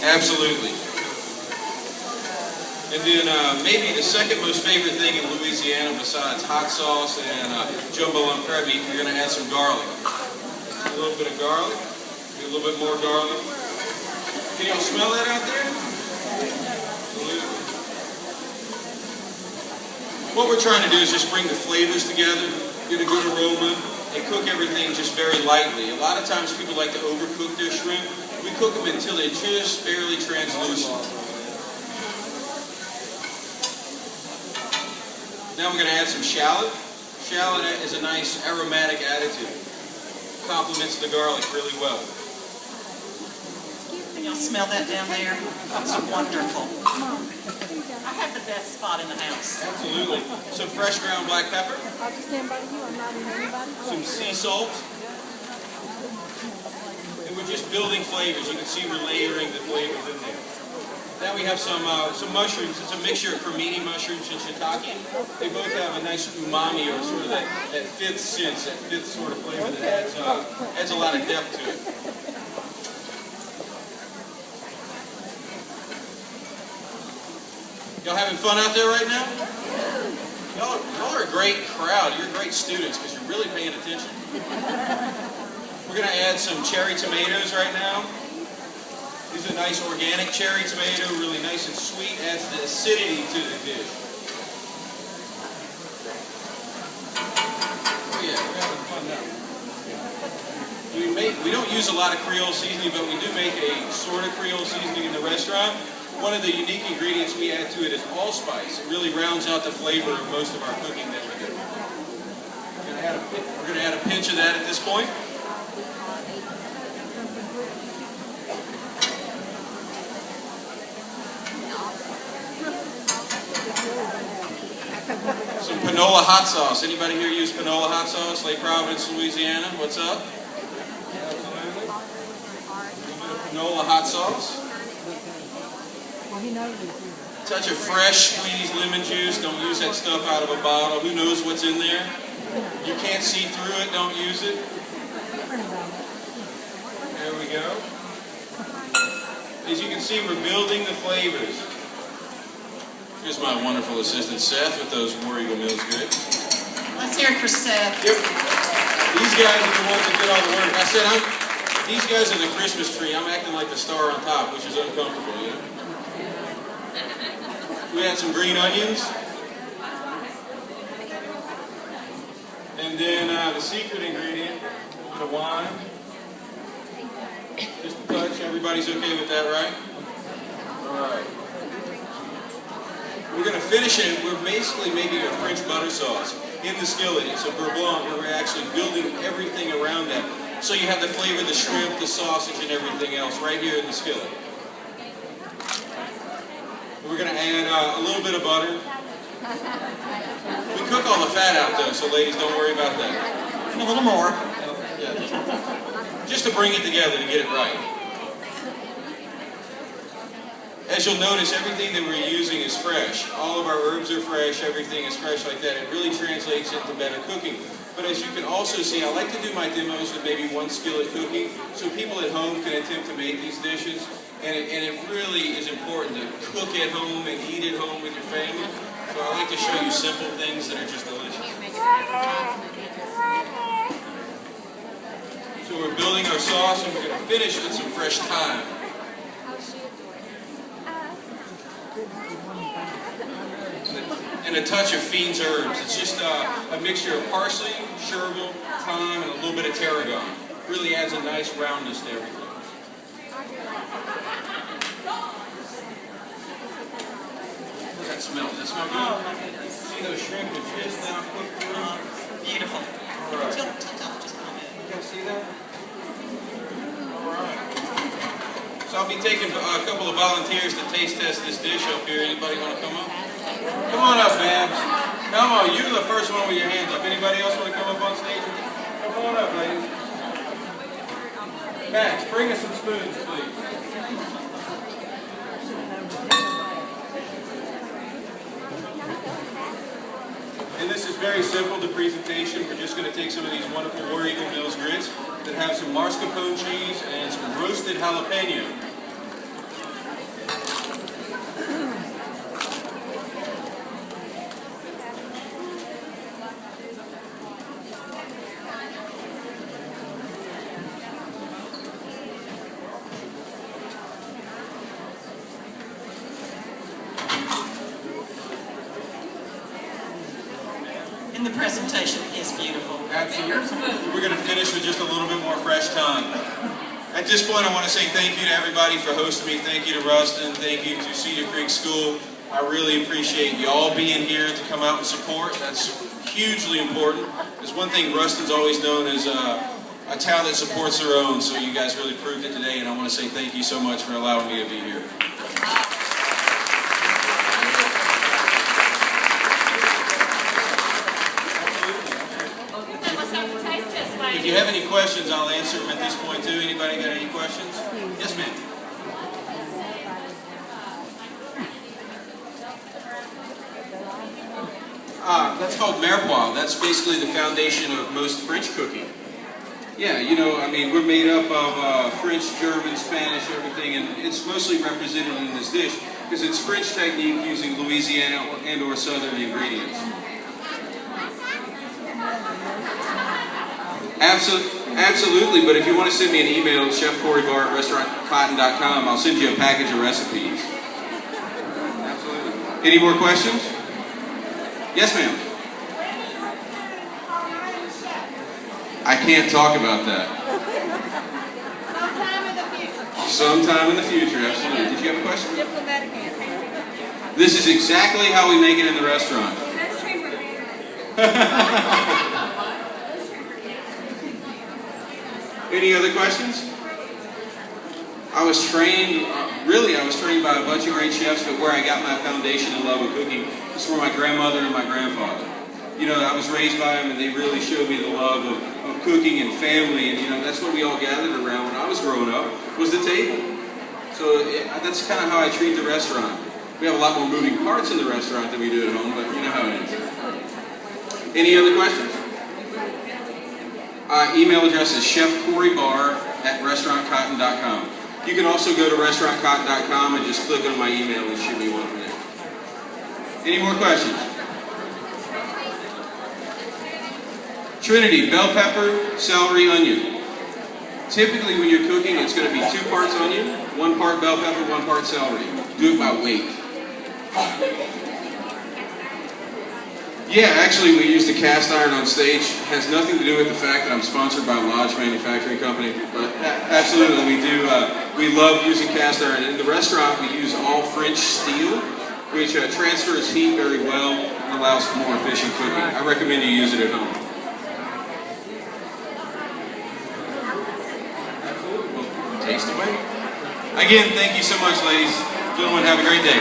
Absolutely. And then maybe the second most favorite thing in Louisiana besides hot sauce and jumbo lump crab meat, you're going to add some garlic. A little bit of garlic, a little bit more garlic. Can y'all smell that out there? Absolutely. What we're trying to do is just bring the flavors together, get a good aroma, and cook everything just very lightly. A lot of times people like to overcook their shrimp. We cook them until they're just barely translucent. Now we're going to add some shallot. Shallot is a nice aromatic additive. Complements the garlic really well. Can y'all smell that down there? That's wonderful. I have the best spot in the house. Absolutely. Some fresh ground black pepper. Some sea salt. And we're just building flavors. You can see we're layering the flavors in there. Now we have some mushrooms. It's a mixture of cremini mushrooms and shiitake. They both have a nice umami, or sort of that fifth sense, that fifth sort of flavor that adds a lot of depth to it. Y'all having fun out there right now? Y'all are a great crowd. You're great students because you're really paying attention. We're going to add some cherry tomatoes right now. These are nice organic cherry tomato, really nice and sweet, adds the acidity to the dish. Oh yeah, we're having fun now. We don't use a lot of Creole seasoning, but we do make a sort of Creole seasoning in the restaurant. One of the unique ingredients we add to it is allspice. It really rounds out the flavor of most of our cooking that we do. We're going to add a pinch of that at this point. Some panola hot sauce. Anybody here use panola hot sauce? Lake Providence, Louisiana. What's up? Absolutely. A little bit of panola hot sauce. Touch of fresh squeezed lemon juice. Don't use that stuff out of a bottle. Who knows what's in there? You can't see through it. Don't use it. There we go. As you can see, we're building the flavors. Here's my wonderful assistant, Seth, with those War Eagle Mills grits. Let's hear it for Seth. Yep. These guys are the ones that did all the work. I said, these guys are the Christmas tree. I'm acting like the star on top, which is uncomfortable, you know? We had some green onions. And then the secret ingredient, a bit of wine. Just a touch. Everybody's okay with that, right? All right. We're going to finish it. We're basically making a French butter sauce in the skillet. It's a beurre blanc where we're actually building everything around that. So you have the flavor, the shrimp, the sausage, and everything else right here in the skillet. We're going to add a little bit of butter. We cook all the fat out though, so ladies, don't worry about that. And a little more. Yeah, just to bring it together, to get it right. As you'll notice, everything that we're using is fresh. All of our herbs are fresh, everything is fresh like that. It really translates into better cooking. But as you can also see, I like to do my demos with maybe one skillet cooking, so people at home can attempt to make these dishes. And it really is important to cook at home and eat at home with your family. So I like to show you simple things that are just delicious. So we're building our sauce, and we're going to finish with some fresh thyme. And a touch of Fiend's herbs. It's just a mixture of parsley, chervil, thyme, and a little bit of tarragon. Really adds a nice roundness to everything. How's that smell? Does that smell good? See those shrimp are just now cooked through? Beautiful. All right. Tilt up just a little bit. You guys see that? All right. So I'll be taking a couple of volunteers to taste test this dish up here. Anybody want to come up? Come on up, Babs. Come on, you're the first one with your hands up. Anybody else want to come up on stage? Come on up, ladies. Max, bring us some spoons, please. And this is very simple, the presentation. We're just going to take some of these wonderful War Eagle Mills grits that have some mascarpone cheese and some roasted jalapeno. And the presentation is beautiful. Absolutely. We're going to finish with just a little bit more fresh tongue. At this point, I want to say thank you to everybody for hosting me. Thank you to Rustin. Thank you to Cedar Creek School. I really appreciate you all being here to come out and support. That's hugely important. There's one thing Rustin's always known as a town that supports their own, so you guys really proved it today, and I want to say thank you so much for allowing me to be here. If you have any questions, I'll answer them at this point too. Anybody got any questions? Yes, ma'am. That's called mirepoix. That's basically the foundation of most French cooking. Yeah, you know, I mean, we're made up of French, German, Spanish, everything, and it's mostly represented in this dish because it's French technique using Louisiana and or Southern ingredients. Absolutely, but if you want to send me an email, Chef Cory Bahr at restaurantcotton.com, I'll send you a package of recipes. Absolutely. Any more questions? Yes, ma'am. I can't talk about that. Sometime in the future, absolutely. Did you have a question? This is exactly how we make it in the restaurant. Any other questions? I was trained by a bunch of great chefs, but where I got my foundation and love of cooking was from my grandmother and my grandfather. You know, I was raised by them, and they really showed me the love of cooking and family, and you know, that's what we all gathered around when I was growing up, was the table. So that's kind of how I treat the restaurant. We have a lot more moving parts in the restaurant than we do at home, but you know how it is. Any other questions? Email address is chefcorybahr@restaurantcotton.com. You can also go to restaurantcotton.com and just click on my email and shoot me one from there. Any more questions? Trinity, bell pepper, celery, onion. Typically when you're cooking, it's going to be 2 parts onion, 1 part bell pepper, 1 part celery. Do it by weight. Yeah, actually we use the cast iron on stage. It has nothing to do with the fact that I'm sponsored by Lodge Manufacturing Company, but absolutely we do. We love using cast iron. In the restaurant we use all French steel, which transfers heat very well and allows for more efficient cooking. I recommend you use it at home. Taste away. Again, thank you so much, ladies. Gentlemen, have a great day.